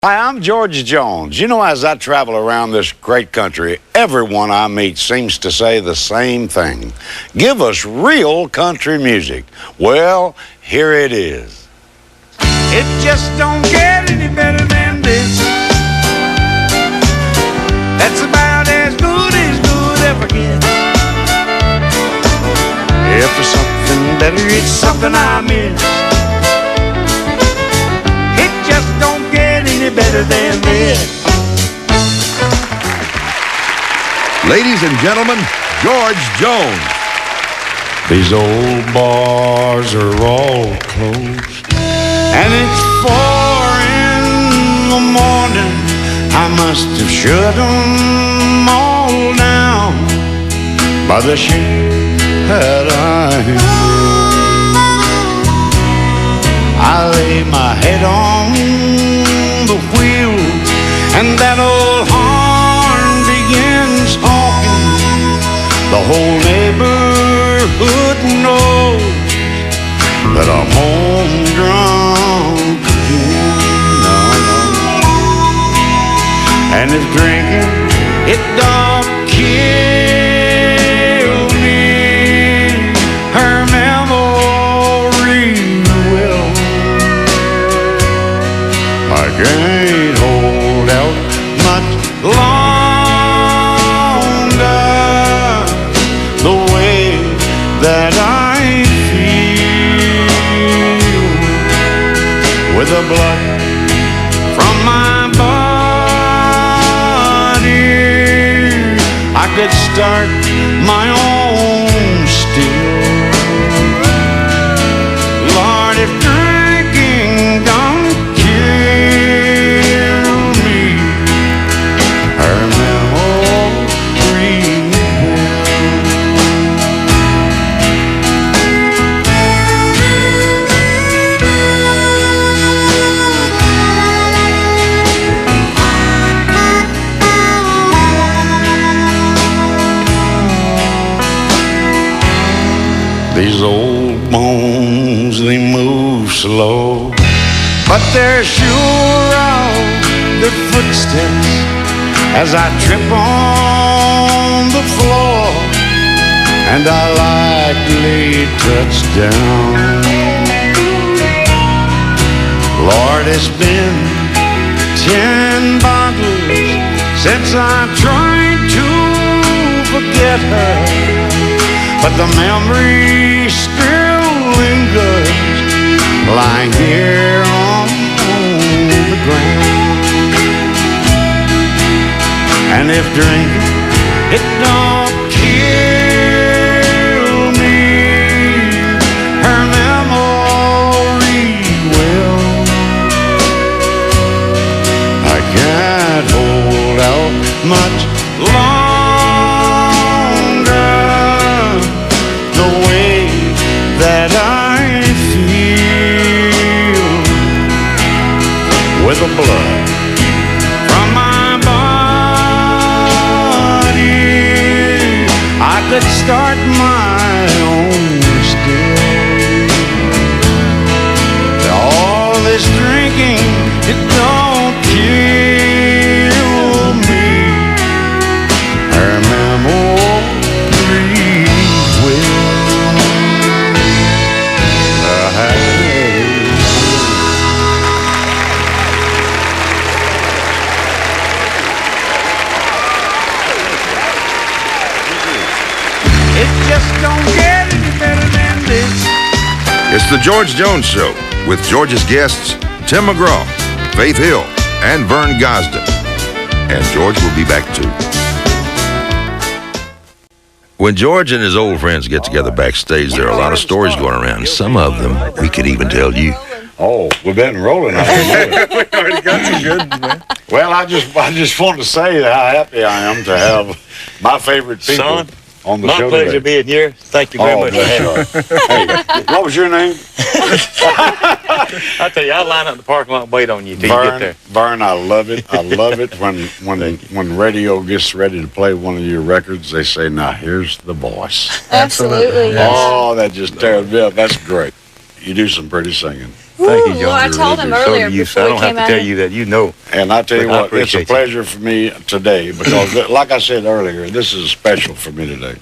Hi, I'm George Jones. You know, as I travel around this great country, everyone I meet seems to say the same thing. Give us real country music. Well, here it is. It just don't get any better than this. That's about as good ever gets. If there's something better, it's something I miss. It just don't get any better than this. Ladies and gentlemen, George Jones. These old bars are all closed, and it's 4 in the morning. I must have shut them all down by the shade that I lay my head on the wheel, and that old horn begins honking. The whole neighborhood knows that I'm home drunk again. No. And if drinking, it don't kill me, her memory will. I can't hold out much longer the way that I feel, with the blood from my body. I could start my own still. Lord, if drinking don't kill me, her memory will. These old bones, they move slow, but they're sure of their footsteps as I trip on the floor, and I lightly touch down. Lord, it's been 10 bottles since I tried to forget her, but the memory still lingers, lying here on the ground. And if drinking, it don't kill me, her memory will. I can't hold out much longer the way that I feel, with the blood from my body. I could start my own still. All this drinking, it don't kill me, her memory will. It just don't get any better than this. It's the George Jones Show with George's guests, Tim McGraw, Faith Hill, and Vern Gosdin. And George will be back too. When George and his old friends get together backstage, there are a lot of stories going around. Some of them we could even tell you. Oh, we've been rolling. We already got some good, man. Well, I just want to say how happy I am to have my favorite people Son, on the my show pleasure today. being here. Thank you very much for having me. Hey, what was your name? I tell you, I'll line up in the parking lot and wait on you till you get there. Vern, I love it. I love it when radio gets ready to play one of your records, they say, now here's the voice. Absolutely. Oh, that just tears me up. That's great. You do some pretty singing. Thank you, John. Well, I told him So earlier do you, so before I we don't have came to out tell here. you that. You know. And I tell you But I what, it's a appreciate you. pleasure for me today because, like I said earlier, this is special for me today.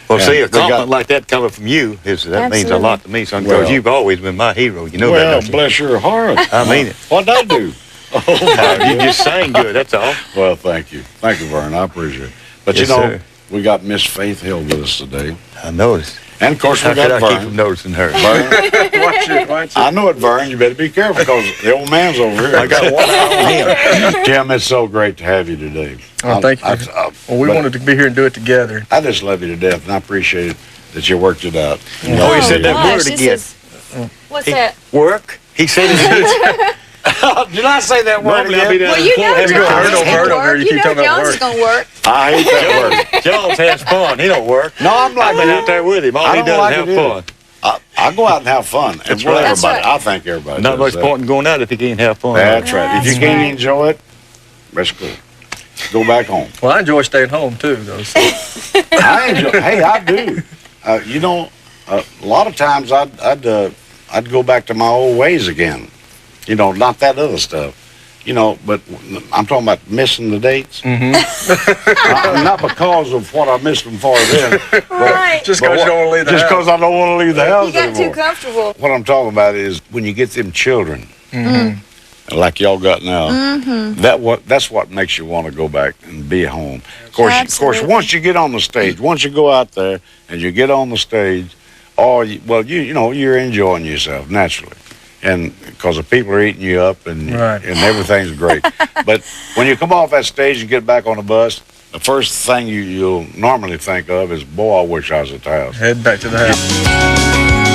Well, And see, a they got- compliment like that coming from you that means a lot to me, son. Because Well- you've always been my hero. You know Well, that. don't you? bless your heart. I mean it. What'd I do? Oh, my You just sang good. That's all. Well, thank you. Thank you, Vern. I appreciate it. But Yes, you know, sir. we got Miss Faith Hill with us today. I noticed. And of course, How we could I got keep from Vern. noticing her? Vern, Watch it. I know it, Vern. You better be careful because the old man's over here. I got one eye on him. Tim, it's so great to have you today. Oh, thank you. Well, we but wanted to be here and do it together. I just love you to death, and I appreciate that you worked it out. Oh, he said that gosh, word this again. is- What's that? Work. He said it. Did I say that word Normally I be again? down Well, you know Have you John's heard of gonna Vern over here? work. You You keep know talking about John's work. gonna work. I hate that word. Jones has fun. He don't work. No, I'm like I've been out there with him. All I he don't does like is have it either. fun. I go out and have fun. And That's with right. That's everybody. right. I think everybody Not does much that. point in going out if you can't have fun. That's right. If you That's can't right. enjoy it, that's cool. Go back home. Well, I enjoy staying home too, though. So. I enjoy. Hey, I do. You know, a lot of times I'd go back to my old ways again. You know, not that other stuff. You know, but I'm talking about missing the dates. Not because of what I missed them for then. Right. Just because you don't want to leave the Just house. because I don't want to leave the house You got too anymore. comfortable. What I'm talking about is when you get them children, like y'all got now. That's what makes you want to go back and be home. Of course, Absolutely. once you get on the stage, once you go out there and you get on the stage, you know you're enjoying yourself naturally, and because the people are eating you up and Right. and everything's great. But when you come off that stage and get back on the bus, the first thing you'll normally think of is, boy, I wish I was at the house. Head back to the house.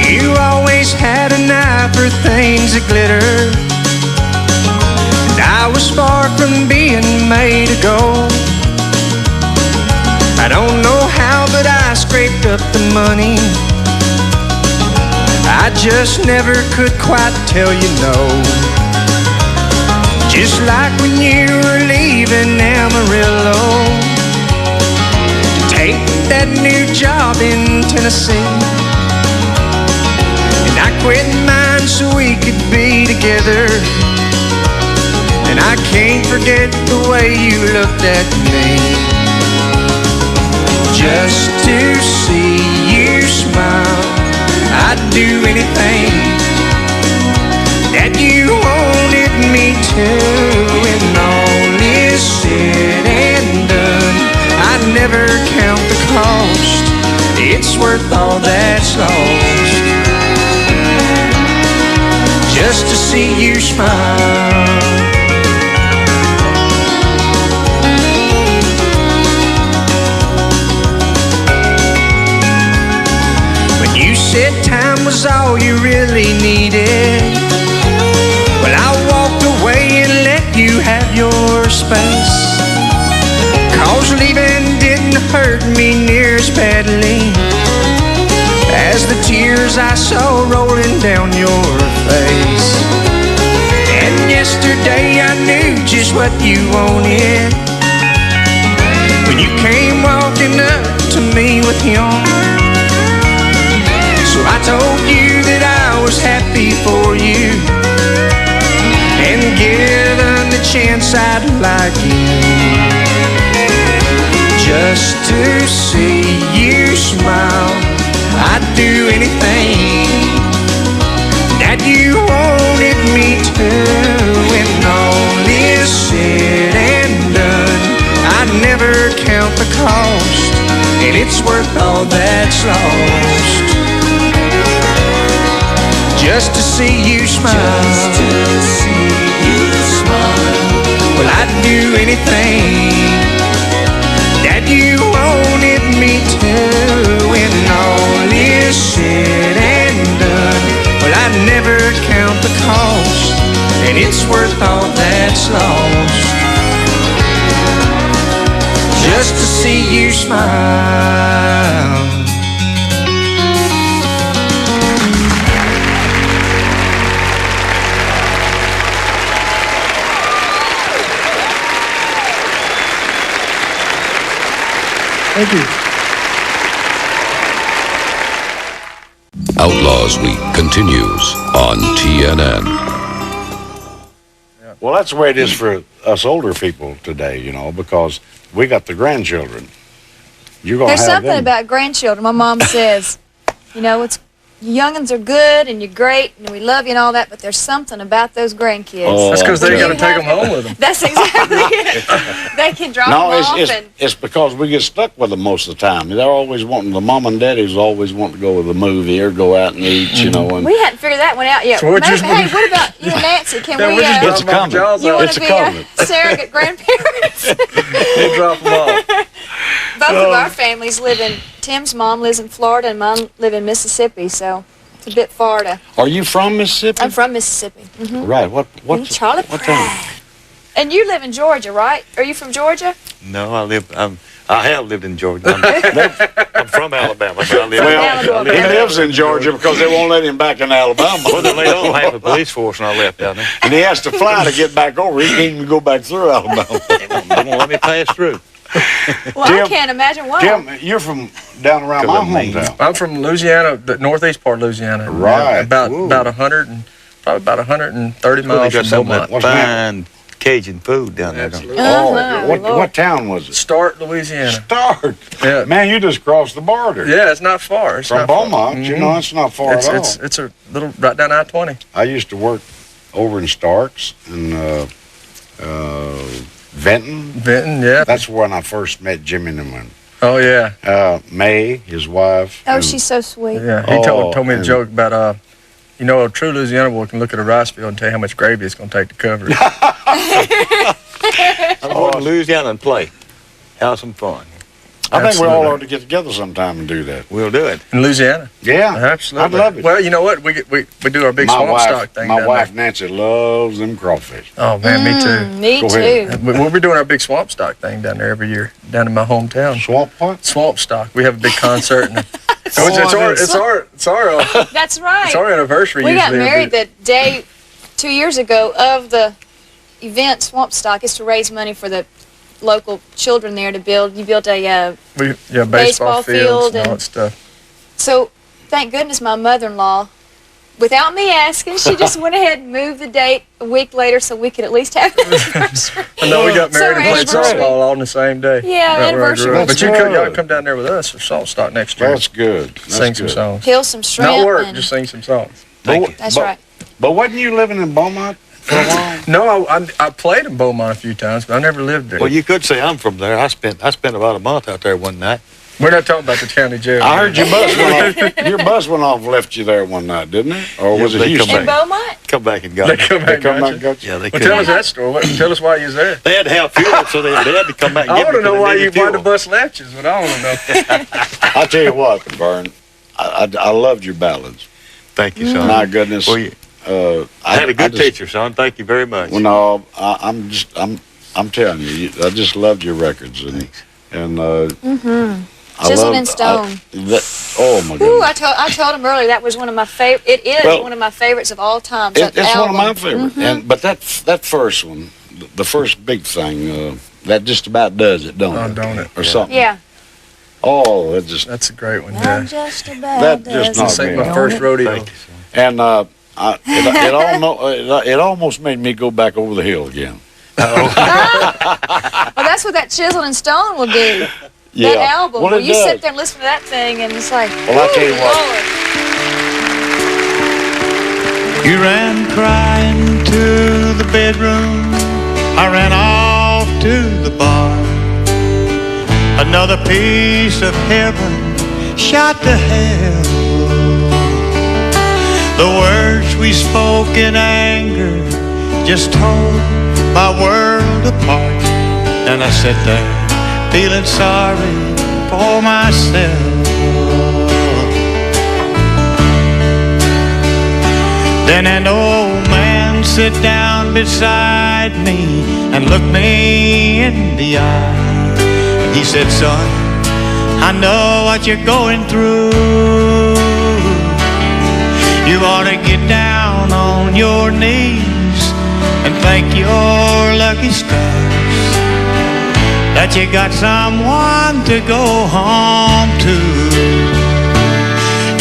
You always had an eye for things that glitter, and I was far from being made of gold. I don't know how, but I scraped up the money. I just never could quite tell you no. Just like when you were leaving Amarillo to take that new job in Tennessee. And I quit mine so we could be together. And I can't forget the way you looked at me. Just to see you smile, I'd do anything that you wanted me to. When all is said and done, I'd never count the cost. It's worth all that's lost, just to see you smile. When you said time was all you really needed, well, I walked away and let you have your space. 'Cause leaving didn't hurt me near as badly as the tears I saw rolling down your face. And yesterday I knew just what you wanted when you came walking up to me with him. So I told you that I was happy for you, and given the chance I'd like you, just to see you smile. I'd do anything that you wanted me to. When all is said and done, I'd never count the cost, and it's worth all that's lost, just to see you smile. Just to see you smile. Well, I'd do anything that you wanted me to. When all is said and done, well, I'd never count the cost, and it's worth all that's lost, just to see you smile. Thank you. Outlaws Outlaws Week continues on TNN. Well, that's the way it is for us older people today, you know, because we got the grandchildren. You're gonna There's have something them. about grandchildren. My mom says, you know, it's you youngins are good and you're great and we love you and all that, but there's something about those grandkids. Oh, That's because they When got to you take them have home with them. That's exactly it. They can drop No, them off and it's because we get stuck with them most of the time. They're always wanting, the mom and daddies always want to go with a movie or go out and eat, you know. And we hadn't figured that one out yet. So what Maybe, you- hey, what about you and Nancy? Can Yeah, we, we're just It's a dropping covenant. jaws you out. want It's to a be covenant. surrogate grandparents? We'll drop them off. Both of our families live in, Tim's mom lives in Florida and mine live in Mississippi, so it's a bit far to, Are you from Mississippi? I'm from Mississippi. Mm-hmm. Right. What? Charlotte What Pride. town? And you live in Georgia, right? Are you from Georgia? No, I have lived in Georgia. I'm from Alabama, but I live Alabama. He lives in Georgia because they won't let him back in Alabama. Well, they laid off half the police force when I left down there. And he has to fly to get back over. He can't even go back through Alabama. They won't let me pass through. Well, Tim- I can't imagine why. Tim, you're from down around my Come on, man. hometown. I'm from Louisiana, the northeast part of Louisiana. Right. About Ooh. about 130 Well, they miles got from some of Beaumont. that What's fine Cajun food down there. Don't they? Uh-huh, What Lord. town was it? Start, Louisiana. Start. Yeah. Man, you just crossed the border. Yeah, it's not far. It's From not far. Beaumont, you know, it's not far It's, at all. it's a little right down I-20. I used to work over in Starks and Benton. Benton, yeah. That's when I first met Jimmy and them. Oh yeah, May, his wife. Oh, and- she's so sweet. yeah. He Oh, told me a and- joke about you know, a true Louisiana boy can look at a rice field and tell you how much gravy it's going to take to cover it. I'm going to Louisiana and play. Have some fun. I think we all Absolutely. ought to get together sometime and do that. We'll do it. In Louisiana, Yeah, absolutely. I'd love it. Well, you know what? We do our big swamp stock thing. my down wife there. Nancy loves them crawfish. Oh man, me too. Me Go too. ahead. We'll be doing our big swamp stock thing down there every year, down in my hometown. Swamp what? Swamp stock. We have a big concert. And it's That's right. our anniversary. We got usually married the day 2 years ago of the event. Swamp Stock is to raise money for the local children there to build. You built a baseball baseball fields field and all and- that stuff. so. Thank goodness my mother-in-law, without me asking, she just went ahead and moved the date a week later so we could at least have an anniversary. I know we got So married and played anniversary. softball all on the same day. Yeah, Right where I anniversary. grew up. That's But y'all good. can come down there with us for swamp stock next year. That's good. That's Sing some good. songs. Peel some shrimp. Not work, and- just sing some songs. That's right. But wasn't you living in Beaumont for a while? No, I played in Beaumont a few times, but I never lived there. Well, you could say I'm from there. I spent about a month out there one night. We're not talking about the county jail. I heard your bus went off. Your bus went off and left you there one night, didn't it? Or was Yeah, it they Houston? come In Beaumont? Come back and got They me. come back They and come got back you? and got you? Yeah, they Well, come tell us back. that story. Tell us why you was there. They had to have fuel, so they had to come back and I get want me. to know 'cause why they you needed why the fuel. bus left you is what I want to know. I'll tell you what, Vern. I loved your ballads. Thank you, son. My goodness. Well, I had a good just- teacher, son. Thank you very much. Well, no, I'm telling you, I just loved your records and I Chiseled loved- in stone. oh my Ooh, goodness. I told him earlier that was one of my favorite. It is Well, one of my favorites of all time. It's that one of my album. favorites. But that first one, the first big thing, that just about does it, don't Oh, it? don't it? Or something. Yeah. Oh, that just That's a great one. I'm Yeah. just about That just does not it. Sing me. my first rodeo. Thank you, son. and it almost made me go back over the hill again. Well, that's what that Chiseled in Stone will do. Yeah. That album. Well, Where it you does. sit there and listen to that thing, and it's like, Well, I'll tell you ooh, what. Lord. You ran crying to the bedroom. I ran off to the bar. Another piece of heaven shot to hell. The words we spoke in anger just tore my world apart. And I sat there feeling sorry for myself. Then an old man sat down beside me and looked me in the eye. And he said, son, I know what you're going through. You ought to get down on your knees and thank your lucky stars that you got someone to go home to.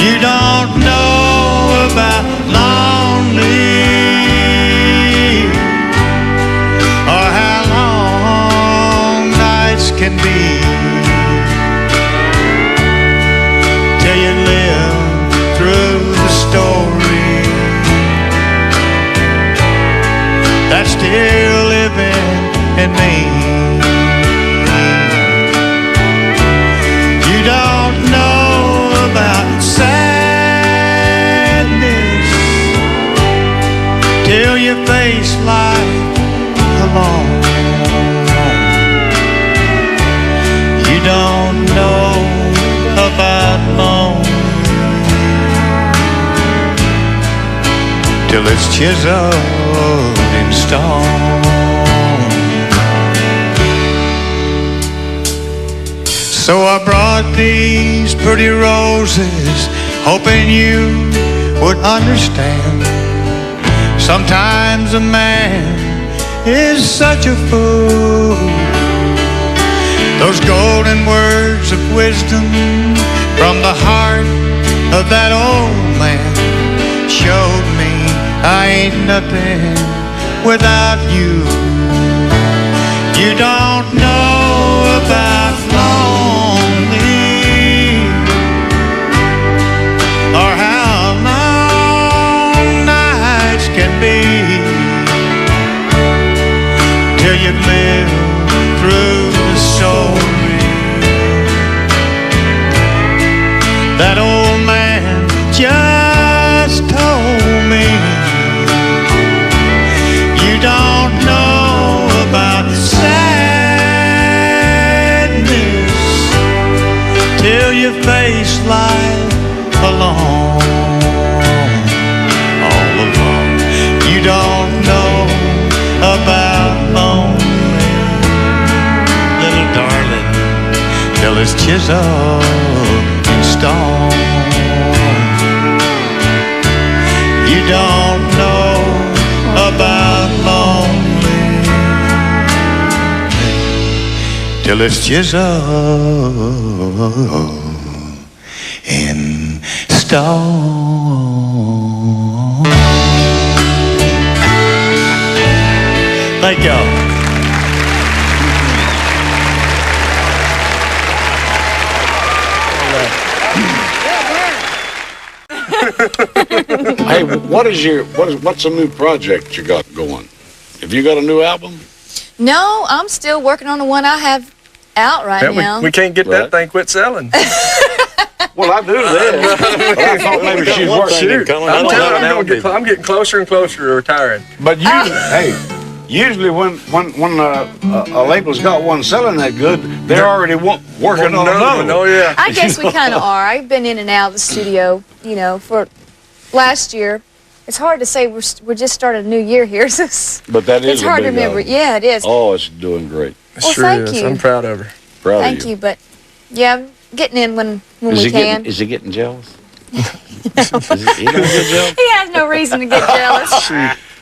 You don't know about lonely, or how long nights can be, till you live through the story that's still living in me. You don't know about sadness till you face life alone. You don't know about lonely till it's chiseled in stone. So I brought these pretty roses, hoping you would understand. Sometimes a man is such a fool. Those golden words of wisdom from the heart of that old man showed me I ain't nothing without you. You don't know about lonely, or how long nights can be, till you've lived through the story that old man just told me. You don't know about sadness till you face life alone, all alone. You don't know about lonely, little darling, till it's chiseled in stone. You don't know about lonely till it's chiseled in stone. Thank y'all. Hey, what's a new project you got going? Have you got a new album? No, I'm still working on the one I have out right now. We can't get that thing quit selling. Well, I do that. I thought maybe she's working. I'm telling you, I'm getting closer and closer to retiring. But usually when a label's got one selling that good, they're already working on another. Oh yeah. I guess we kind of are. I've been in and out of the studio, for last year. It's hard to say we're just starting a new year here. So But that is it's hard to remember. Yeah, it is. Oh, it's doing great. Well, Sure thank is. you. I'm proud of her. Proud Thank of you, but yeah, I'm getting in when we can. Is he getting jealous? He has no reason to get jealous.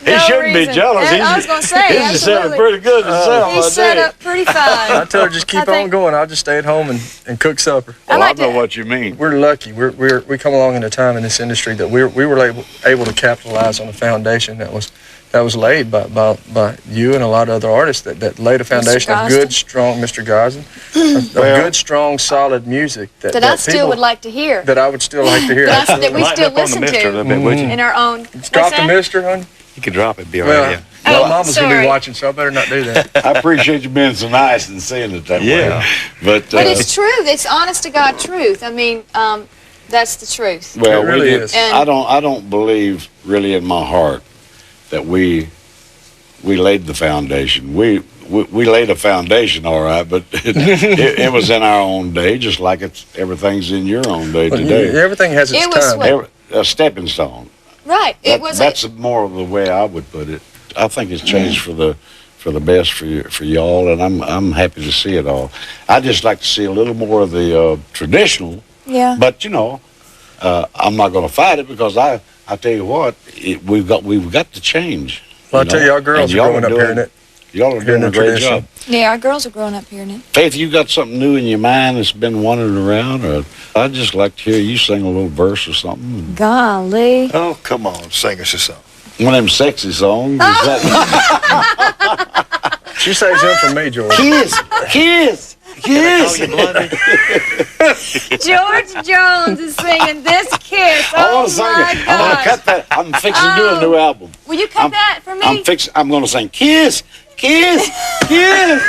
He shouldn't be jealous. I was going to say, he's just selling pretty good himself. He's set up pretty fine. I tell her just keep on going. I'll just stay at home and cook supper. I know what you mean. We're lucky. We come along in a time in this industry that we were able to capitalize on a foundation that was laid by you and a lot of other artists that laid a foundation of good, strong, Mr. Gosdin, of good, strong, solid music that I still would like to hear. That I would still like to hear. That we still listen to in our own. Drop the mister, honey. You can drop it, be all right. Yeah. Well, Mama's going to be watching, so I better not do that. I appreciate you being so nice and saying it that way. But it's true. It's honest to God truth. I mean, that's the truth. Well, it really is. I don't believe really in my heart that we laid the foundation. We laid a foundation, all right, but it was in our own day, just like everything's in your own day today. Everything has its time. A stepping stone. Right. That's more of the way I would put it. I think it's changed for the best for y'all, and I'm happy to see it all. I just like to see a little more of the traditional. Yeah. But I'm not going to fight it because I tell you what, we've got to change. Well, I tell you, our girls are growing up hearing it. Y'all are doing a great job. Yeah, our girls are growing up here now. Faith, you got something new in your mind that's been wandering around? Or I'd just like to hear you sing a little verse or something. Golly. Oh, come on, sing us a song. One of them sexy songs. She saves him from me, George. Kiss, kiss, kiss. George Jones is singing this kiss. I Oh want to sing my it. I'm going to gosh. cut that. I'm fixing to do a new album. Will you cut that for me? I'm going to sing kiss, kiss, kiss.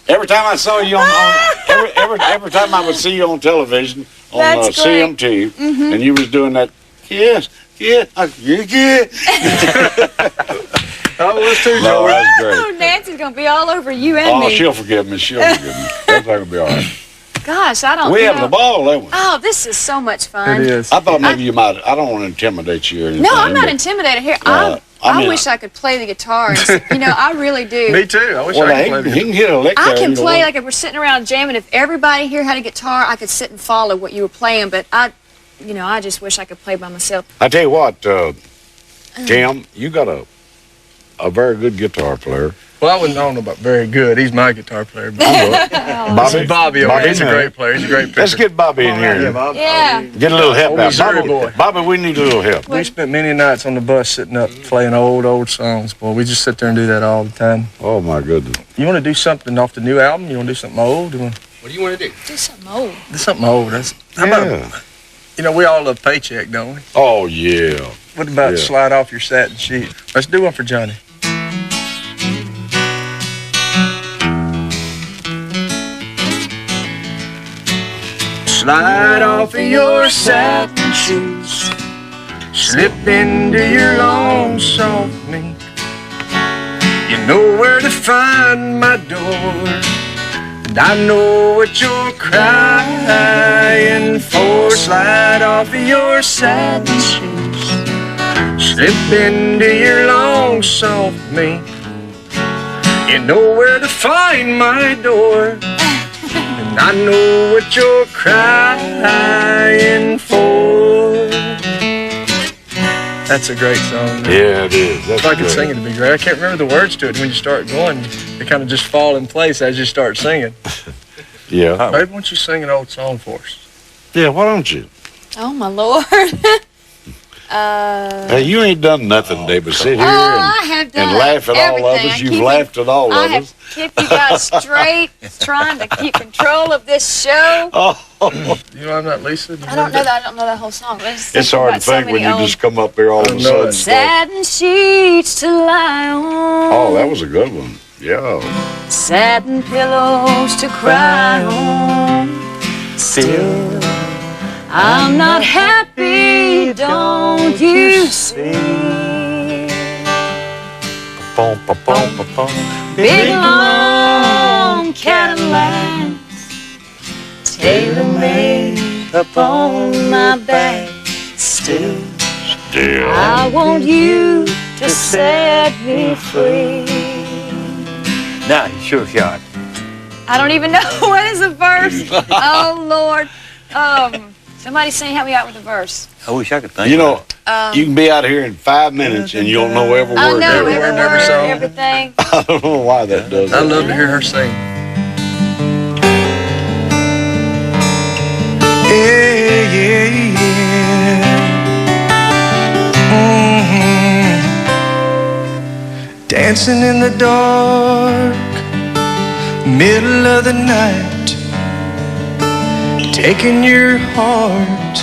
Every time I saw you every time I would see you on television on That's great. CMT, and you was doing that kiss, kiss, kiss. I was too, No, George. that's great. Oh, Nancy's going to be all over you and Oh, me. she'll forgive me. She'll forgive me. Everything will be all right. Gosh, I don't We know. having a ball, haven't we? Oh, this is so much fun. It is. I thought maybe you might. I don't want to intimidate you or anything. No, I'm not but- intimidated here. I I mean, wish I could play the guitar. And, I really do. Me too. I wish Well, I could play he can hit a lick I there, can you know. play like if we're sitting around jamming. If everybody here had a guitar, I could sit and follow what you were playing. But I just wish I could play by myself. I tell you what, Tim, you got a very good guitar player. Well, I don't know about very good. He's my guitar player. But this is Bobby. He's a great player. He's a great picker. Let's get Bobby in here. Yeah. Get a little help Old out. Missouri boy. Bobby, we need a little help. We spent many nights on the bus sitting up playing old songs. Boy, we just sit there and do that all the time. Oh, my goodness. You want to do something off the new album? You want to do something old? What do you want to do? Do something old. Do something old. How about, we all love Paycheck, don't we? Oh, yeah. What about Yeah. Slide Off Your Satin Sheet? Let's do one for Johnny. Slide off of your satin shoes, slip into your long soft mink. You know where to find my door, and I know what you're crying for. Slide off of your satin shoes, slip into your long soft mink. You know where to find my door, and I know what you're crying for. That's a great song. Yeah, it is. That's If I could great. sing it, it'd be great. I can't remember the words to it. When you start going, they kind of just fall in place as you start singing. Yeah. Babe, why don't you sing an old song for us? Yeah, why don't you? Oh, my Lord. Hey, you ain't done nothing today but sit here I have done and laugh at all of everything. us. I You've keep laughed at all I of have us. kept you guys straight, trying to keep control of this show. Oh, You know I'm Not Lisa? Do you I don't remember know that whole song. But it's think hard to about so think when many you old just come up here all of I a know sudden. it. satin sheets to lie on. Oh, that was a good one. Yeah. Satin pillows to cry on. Still, I'm not happy, don't you see? Big long Cadillacs, tailor-made upon my back. Still, I want you to set me free. Now, you sure shot. I don't even know what is the verse. Oh Lord. Somebody sing, help me out with the verse. I wish I could think You know, of it. you can be out here in 5 minutes and you'll know every I word. know every every word, every word, song. everything. I don't know why that does. I love to hear her sing. Yeah, yeah, yeah. Dancing in the dark, middle of the night, taking your heart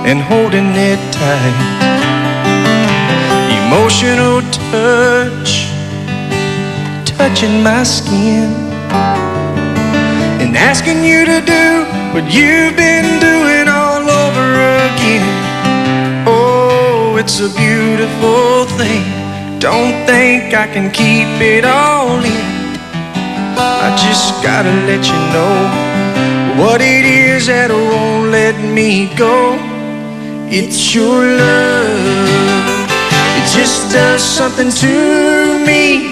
and holding it tight. Emotional touch, touching my skin, and asking you to do what you've been doing all over again. Oh, it's a beautiful thing. Don't think I can keep it all in. I just gotta let you know what it is that won't let me go. It's your love. It just does something to me.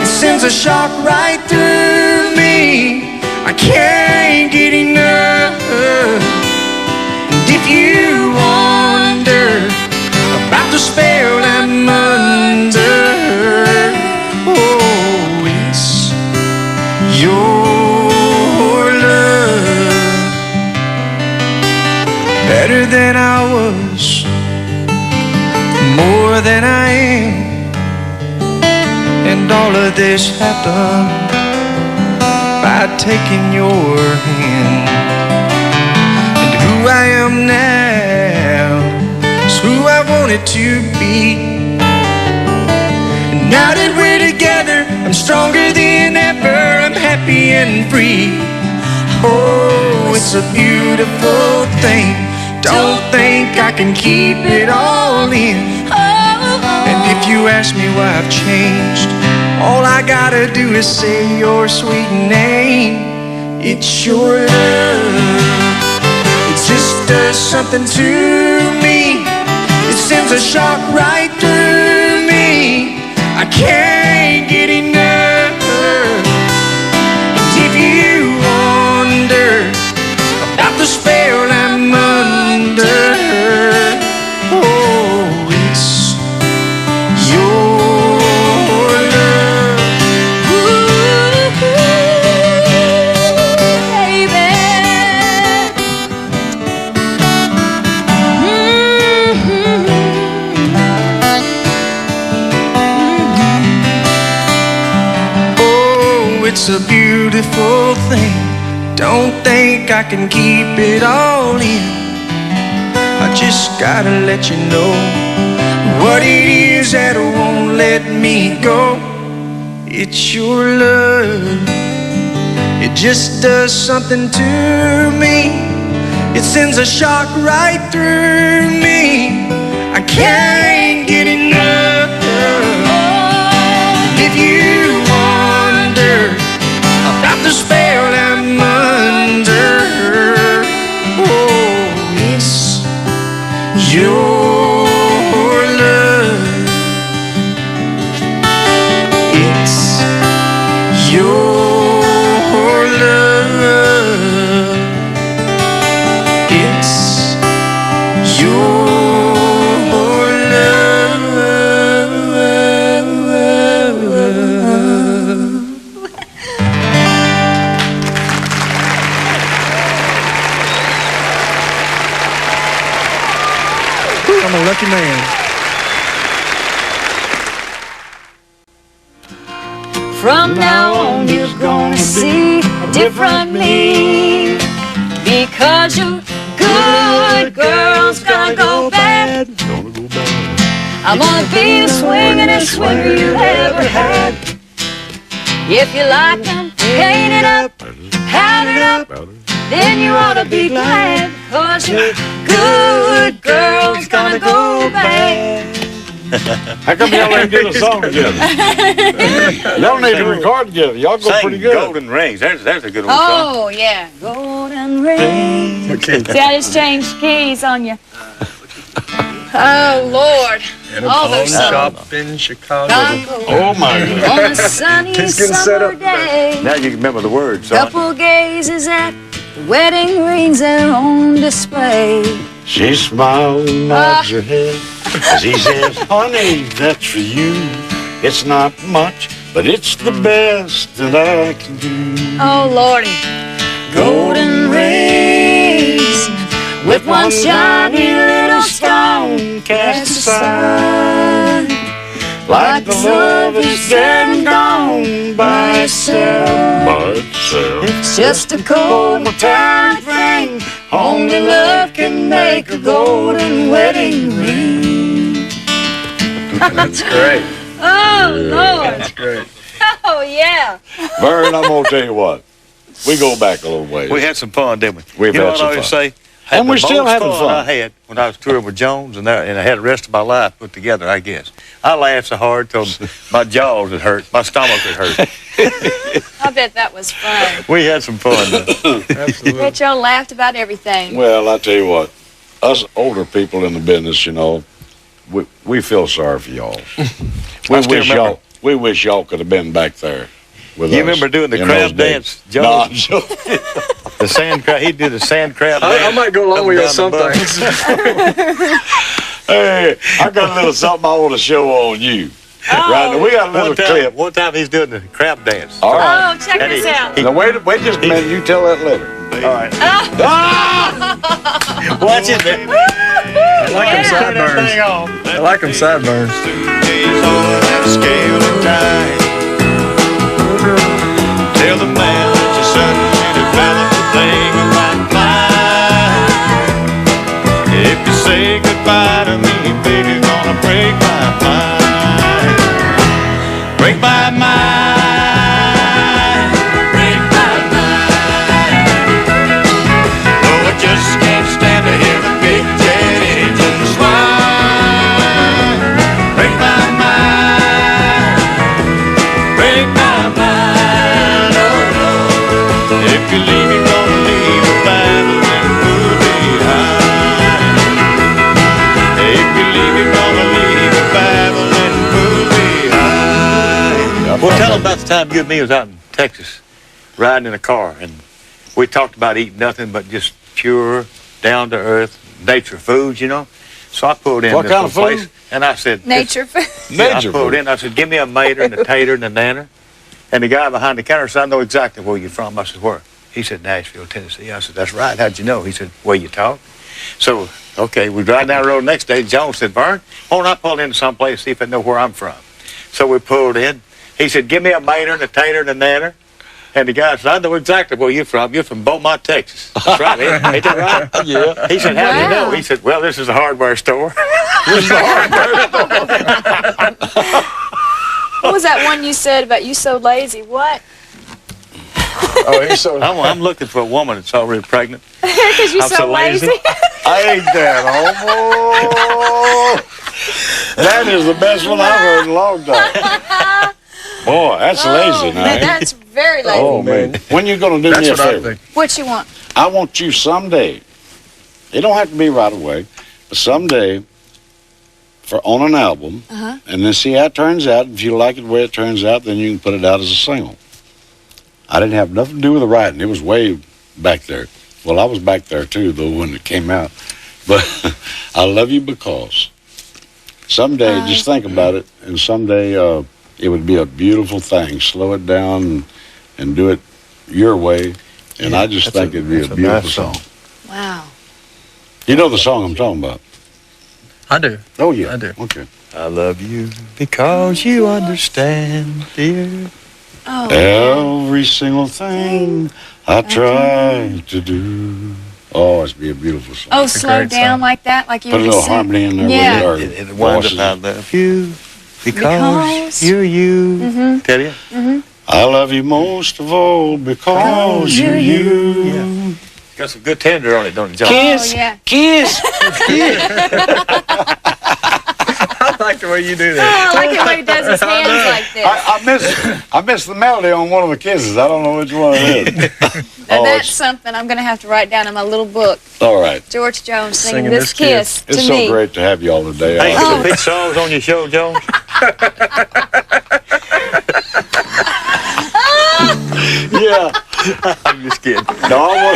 It sends a shock right through me. I can't get enough. And if you wonder about the spell I'm under, And all of this happened by taking your hand. And who I am now is who I wanted to be. And now that we're together, I'm stronger than ever. I'm happy and free. Oh, it's a beautiful thing. Don't think I can keep it all in. And if you ask me why I've changed, all I gotta do is say your sweet name. It's your love. It just does something to me. It sends a shock right through me. I can't get enough. And if you wonder about the spell I'm under, oh, it's your love. Ooh, baby. Oh, it's a beautiful thing. Don't think I can keep it all in. I just gotta let you know what it is that won't let me go. It's your love. It just does something to me. It sends a shock right through me. I can't get enough. If you wonder about the spell I'm under, oh, it's your love. It's your love. It's your I'm a lucky man. From now on, you're gonna see a different me. Because your good girl's gonna go bad. I'm gonna be the swingin'est swinger you ever had. If you like them, paint it up, have it up, then you ought to be glad. Cause your good girl's gonna go bad. How come y'all ain't get a song together? Y'all need to record together. Y'all go Sing pretty good. Golden Rings. There's a good old song. Oh, yeah. Golden rings. See, I just changed keys on you. Oh, Lord. All those songs. Shop in Chicago. Oh my God. On a sunny He's getting set summer up. day. Now you can remember the words, son. Couple gazes at the wedding rings that are on display. She smiled and nods her head as he says, honey, that's for you. It's not much, but it's the best that I can do. Oh, Lordy. Golden rings with one shiny little stone cast aside. Like the love is dead and gone by itself. It's just a cold time thing. Only love can make a golden wedding ring. That's great. Oh, Lord. That's great. Oh, yeah. Vern, I'm gonna tell you what. We go back a little ways. We had some fun, didn't we? We've you know had what some I always fun. say? And Had we're the still most having fun. I had when I was touring with Jones, and I had the rest of my life put together, I guess. I laughed so hard till my jaws would hurt, my stomach would hurt. I bet that was fun. We had some fun. Though. Absolutely. Bet y'all laughed about everything. Well, I tell you what, us older people in the business, you know, we feel sorry for y'all. We wish y'all could have been back there with You us remember doing the in crab those days. dance, No, Joe? I'm joking. The sand crab. He'd do the sand crab I dance. might go along up with you on and some down the things. Hey, I got a little something I want to show on you. Right now, we got a little clip. One time he's doing the crab dance. All right. Oh, check this out. Now, wait just a minute. You tell that later. All right. Watch it, man. I like them sideburns. I like them sideburns. 2 days on that scale of time. break my mind, break my mind. Oh, I just can't stand to hear the big jet engines whine. Break my mind, break my mind. Oh no, if you leave, you're gonna leave a babbling fool behind. If you leave, you're gonna leave a babbling fool behind. Well, tell them about the time you and me was out in Texas, riding in a car, and we talked about eating nothing but just pure, down-to-earth, nature foods, you know. So I pulled in What this kind of place, food? and I said, Nature food. I pulled in. I said, give me a mater and a tater and a nanner. And the guy behind the counter said, I know exactly where you're from. I said, where? He said, Nashville, Tennessee. I said, that's right. How'd you know? He said, where you talk. So, okay, we drive down the road the next day. Jones said, Vern, why don't I pull into someplace, see if I know where I'm from? So we pulled in. He said, give me a mater and a tater and a nanner. And the guy said, I know exactly where you're from. You're from Beaumont, Texas. That's right. Ain't that right? Yeah. He said, how do you know? He said, well, this is a hardware store. This is a hardware store. What was that one you said about you so lazy? What? Oh, he's so. I'm looking for a woman that's already pregnant. Because you're I'm so lazy. I ain't that homo. That is the best one I've heard in a long time. Boy, that's lazy now. Man, that's very lazy. Oh, man. When you going to do me a That's what I favor? think. What you want? I want you someday, it don't have to be right away, but someday, on an album, and then see how it turns out. If you like it the way it turns out, then you can put it out as a single. I didn't have nothing to do with the writing. It was way back there. Well, I was back there too, though, when it came out. But I love you because someday, just think about it, and someday it would be a beautiful thing. Slow it down and do it your way, and I just think it'd be a beautiful song. Wow. You know the song I'm talking about? I do. Oh, yeah. I do. Okay. I love you because you understand, dear. Oh. Every single thing I try to do. Oh, it's be a beautiful song. Oh, a slow great down song. like that, like you Put a were little saying. harmony in there Yeah. with it. It winds up, I love you because you're you. Tell you? I love you most of all because you're you. It's got some good tender on it, don't it, John? Oh, yeah. Kiss. I like the way you do I that. like it when he does his hands like this. I missed the melody on one of the kisses. I don't know which one it is. Now that's something I'm going to have to write down in my little book. All right. George Jones singing Singing this This kiss It's to so me. great to have you all today. Ain't some big songs on your show, Jones? Yeah. I'm just kidding. No,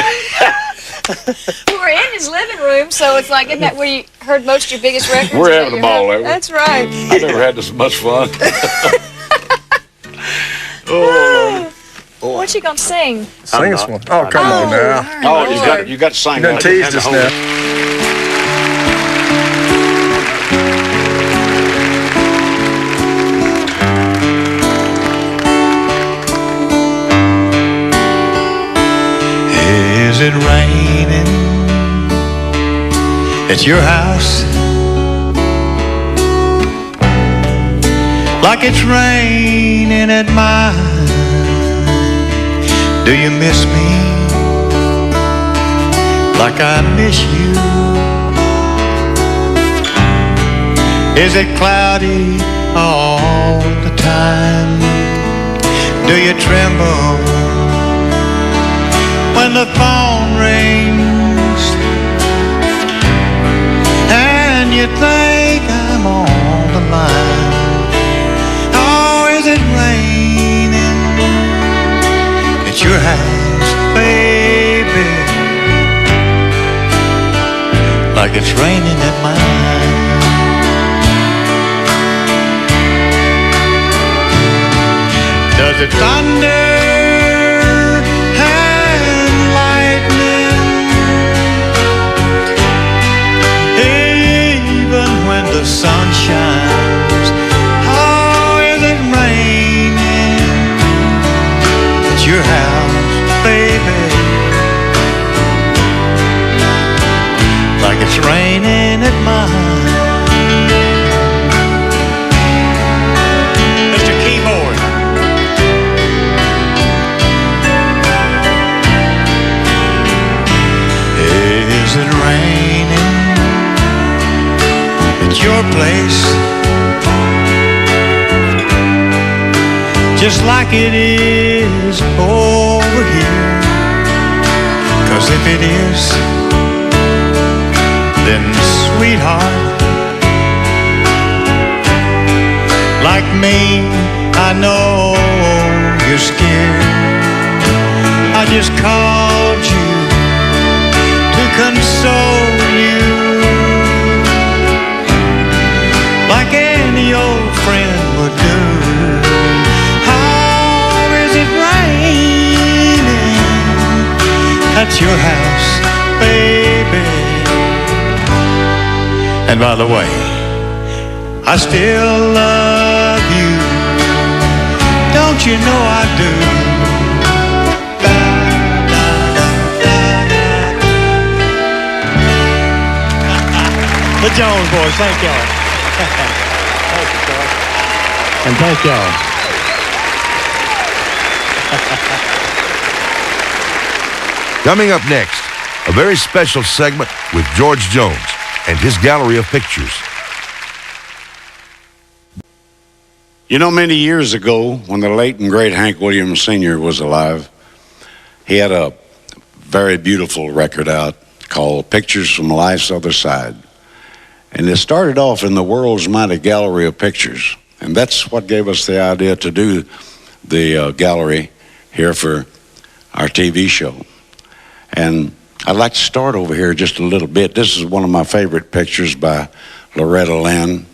We're in his living room, so it's like, isn't that where you heard most of your biggest records? We're Is that having a your ball house? there. That's right. I never had this much fun. What you going to sing? Sing us one. Oh, come on now. Oh, you got to sing You done that. teased us now. Is it raining at your house? Like it's raining at mine. Do you miss me like I miss you? Is it cloudy all the time? Do you tremble when the phone rings and you think I'm on the line? Oh, is it raining at your house, baby, like it's raining at mine? Does it thunder and lightning even when the sun shines? Oh, is it raining at your house, baby, like it's raining at mine? Mr. Keyboard. just like it is over here. 'Cause if it is, then sweetheart, like me, I know you're scared. I just called you to console you, like any old friend would do. How is it raining at your house, baby? And by the way, I still love you. Don't you know I do? The Jones Boys, thank y'all. Thank you, Charles. And thank y'all. Coming up next, a very special segment with George Jones and his gallery of pictures. You know, many years ago, when the late and great Hank Williams Sr. was alive, he had a very beautiful record out called Pictures from Life's Other Side. And it started off in the world's mighty gallery of pictures. And that's what gave us the idea to do the gallery here for our TV show. And I'd like to start over here just a little bit. This is one of my favorite pictures by Loretta Lynn.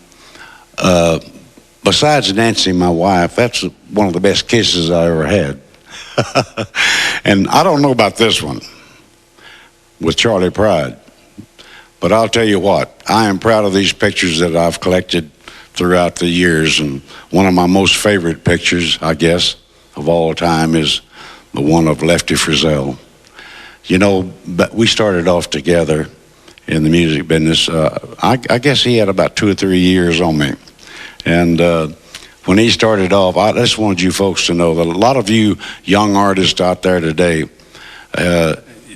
Besides Nancy, my wife, that's one of the best kisses I ever had. And I don't know about this one with Charlie Pride. But I'll tell you what, I am proud of these pictures that I've collected throughout the years. And one of my most favorite pictures, I guess, of all time is the one of Lefty Frizzell. You know, but we started off together in the music business. I guess he had about 2 or 3 years on me. And when he started off, I just wanted you folks to know that a lot of you young artists out there today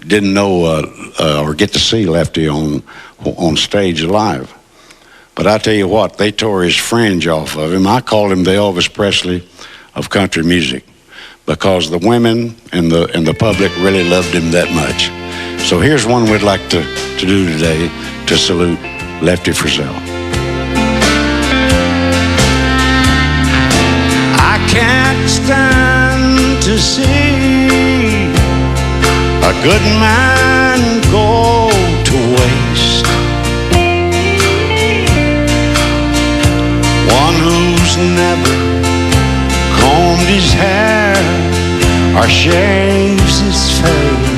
didn't know or get to see Lefty on stage live. But I tell you what, they tore his fringe off of him. I called him the Elvis Presley of country music because the women and the public really loved him that much. So here's one we'd like to do today to salute Lefty Frizzell. I can't stand to see a good man go to waste. One who's never combed his hair or shaves his face.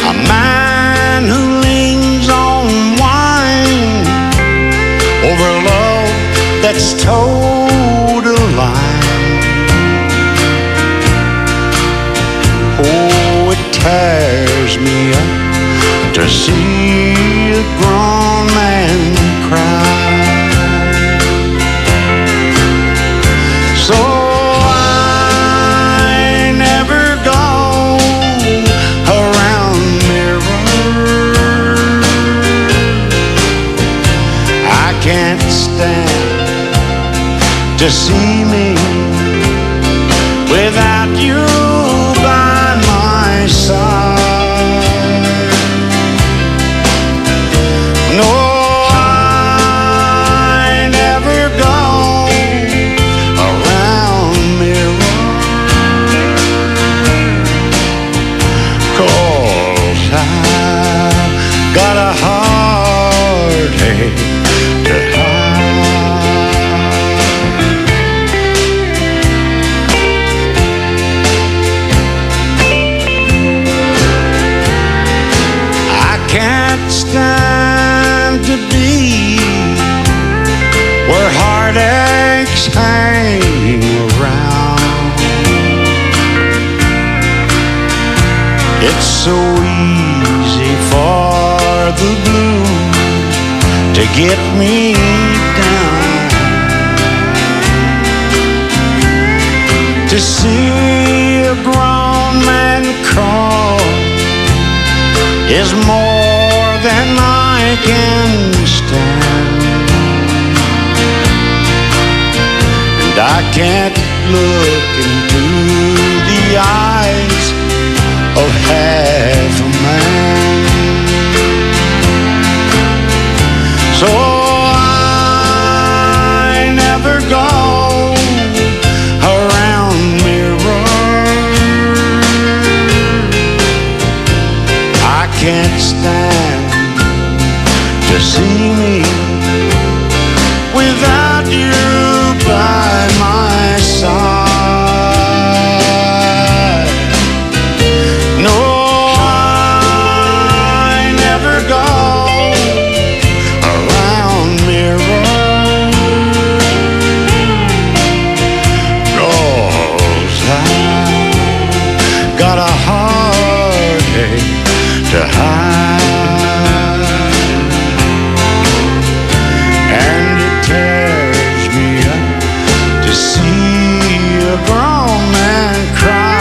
A man who leans on wine over love that's told a lie. Oh, it tears me up to see a grown man cry. So I never go around mirrors. I can't stand to see me without you by my side. No, I never go around mirrors, 'cause I've got a heartache to hide. I can't stand to be where heartaches hang around. It's so easy for the blues to get me down. To see a grown man crawl is more than I can stand. I can't look into the eyes of half a man. So I never go around mirrors. I can't stand to see me without you by my side. No, I never go around mirrors, 'cause I've got a heartache to hide, and it tears me up to see a grown man cry.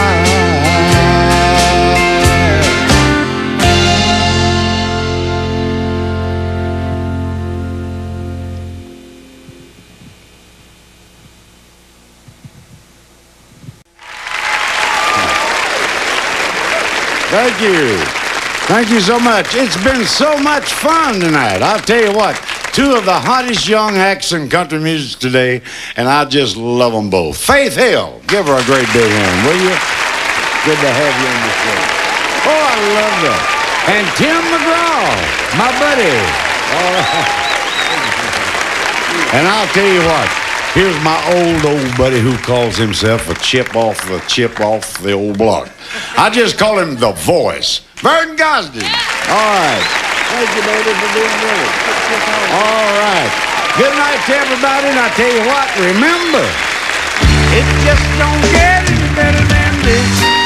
Thank you. Thank you so much. It's been so much fun tonight. I'll tell you what, two of the hottest young acts in country music today, and I just love them both. Faith Hill, give her a great big hand, will you? Good to have you on the show. Oh, I love that. And Tim McGraw, my buddy. All right. And I'll tell you what, here's my old buddy who calls himself a chip off the old block. I just call him the Voice. Vern Gosdin. All right. Thank you, baby, for being with us. All right. Good night to everybody, and I tell you what, remember, it just don't get any better than this.